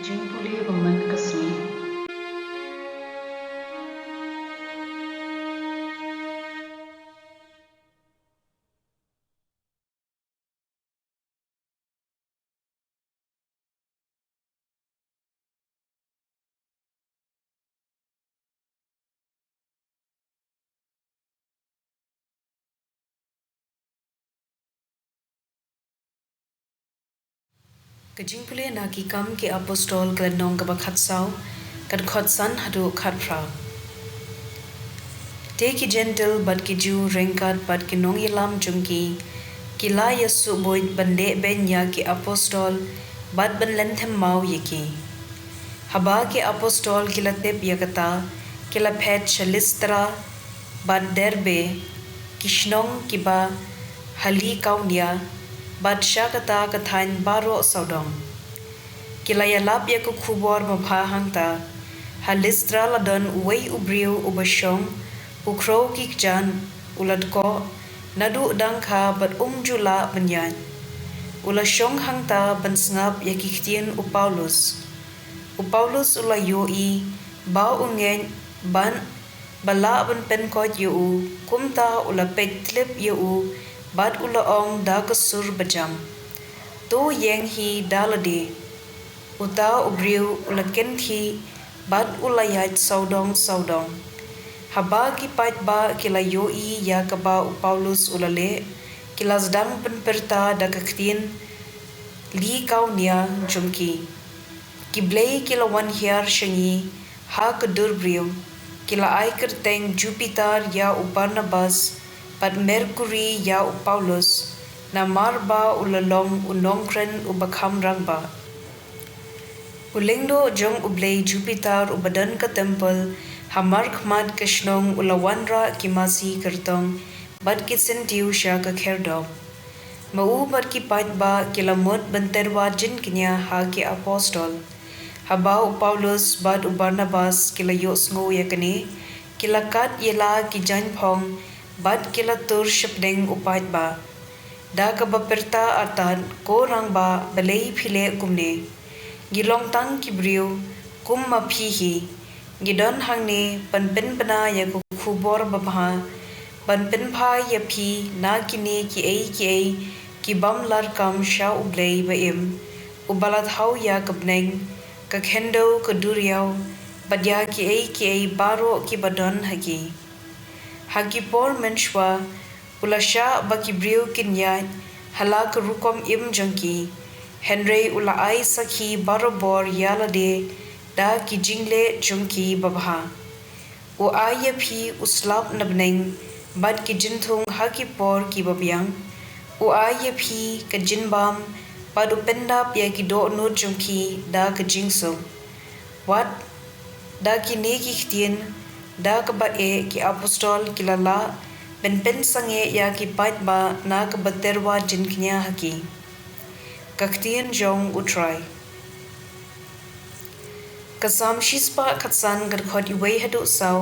Jimpuli Roman Kasmi. Jimpuli naki kam ki apostol glenong ka bakhat sau kad khot san hadu khat frau. Te ki gentle bad ki ju rengkat bad ki nong ilam jungki ki la yesu boy bande benya ki apostol bad ban lenthem mau yeki. Haba ki apostol ki la tep yakata ki la phet shalistra bad derbe kishnong ki ba hali kaunia bad syakata kathain baro saudong. Kilaya lap ya ku kubor mapha hangta halistra ladon uwei ubriu ubasyong ukro kikjan uladko nadu dangka bad jula banyan ulasyong hangta ban sngap ya kiktien Paulus ula yoi ba ungen ban bala ban penkot yu kumta ula petlip yu bad ula ong da kasur bajam to yeng hi dalade uta ubriu ula kenthi bad ula yat saudong haba ki pat ba kila yoi ya kaba Paulus ula le kila sedang penperta da kaktin li kaunia jumki kiblei kila wan hiar shangi ha kedur briu kila ai kerteng Jupiter ya Barnabas pad Mercury ya Paulus na marba ulalong unongkren ubakham rangba ulengdo jong ublei Jupiter ubadan ka temple hamar khmat kishnong ulawanra kimasi kertong bad ki sentiu sha ka kherdom mau bad ki pat ba kilamot banterwa jin kinya ha ki apostol haba Paulus bad Barnabas kila yos ngo yakani kila kat yela ki jan phong bad kila tur shapdeng upat ba da ka baperta atan ko rang ba balei phile kumne gilong tang kibriu kum ma phihi gidon hangne panpen bana ya ku khubor babha panpen pha ya phi na kine ki ei ki bam lar kam sha ublei ba im ubalat hau ya kabneng ka khendo ka duriau badya ki ei baro ki badon hagi por menshwa ulasha baki briu kinya halak rukom im jangki Henry ula ai sakhi barobor yalade da ki jingle jungki babha o aya phi uslap nabneng bad ki jinthung haki por ki babyang o aya phi ka jinbam padu penda pya ki do no jungki da ka jingso what da ki ne ki htien da ka ba e ki apostol kilala pen sange ya ki pat ba na ka baterwa jinknya haki kaktien jong utrai kasam shispa khatsan gar khot iwei hadu sau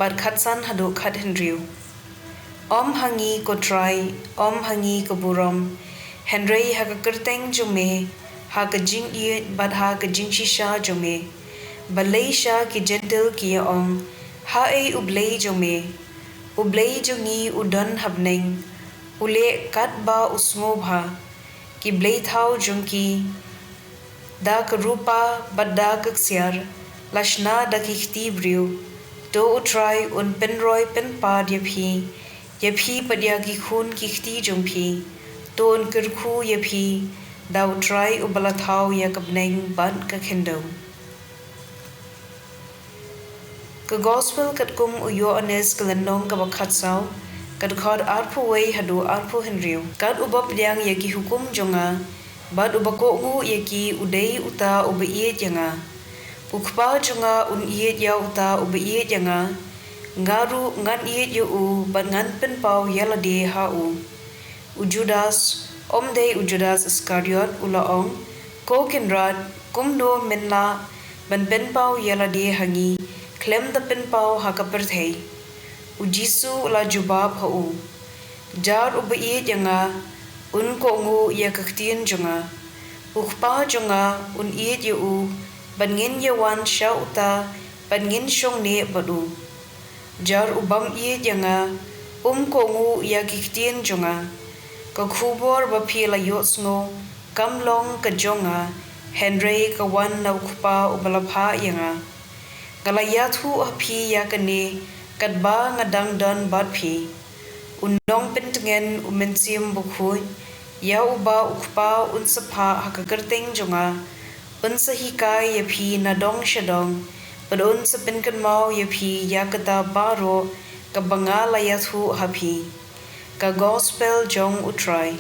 bad khatsan hadu khat henriu om hangi ko try om hangi ko burom henry ha ka kerteng jume ha ka jing ye bad ha ka jing shisha jume balei sha ki gentle ki om ha e ublei jume ublei jungi udan habneng ule kat ba usmo bha ki blei thau jungki da ka rupa badda ka ksiar lashna da ki khti briu to utrai un penroi pen pa ye phi padya ki khun ki khti jungphi to un kirkhu ye phi da utrai ubala thau ya kabneng ban ka khendo ka gospel kat kum uyo anes kalandong ka bakhat sau kad khod arpu wei hadu arpu henriu kad ubap liang yaki hukum jonga bad ubako ngu yaki udei uta ubiye janga ukpa jonga un iye ya uta ubiye janga ngaru ngan iye yu ban ngan pen pau yalade ha ujudas ujudas Iscariot ulaong ko kenrad kumno menla ban pen pau yalade hangi klem da pen pau hakaperthei ujisu la jubab hau jar ubiye janga un ko ngu ya kaktien jonga ukpa jonga un iye yu ban ngin yawan sha uta ban ngin shong ne badu jar ubam ye janga kongu ya giktien jonga ka khubor ba phi la yosngo kamlong ka jonga henry ka wan nau khupa ubalapha yanga galaya thu aphi ya kane kadba ngadang dan bat phi unong pentengen umensim bukhui ya uba ukpa unsapha hakagerteng jonga unsahika ya phi nadong shadong padon sapin kan mau ya phi ya kata baro ka bangala ya thu hapi ka gospel jong utrai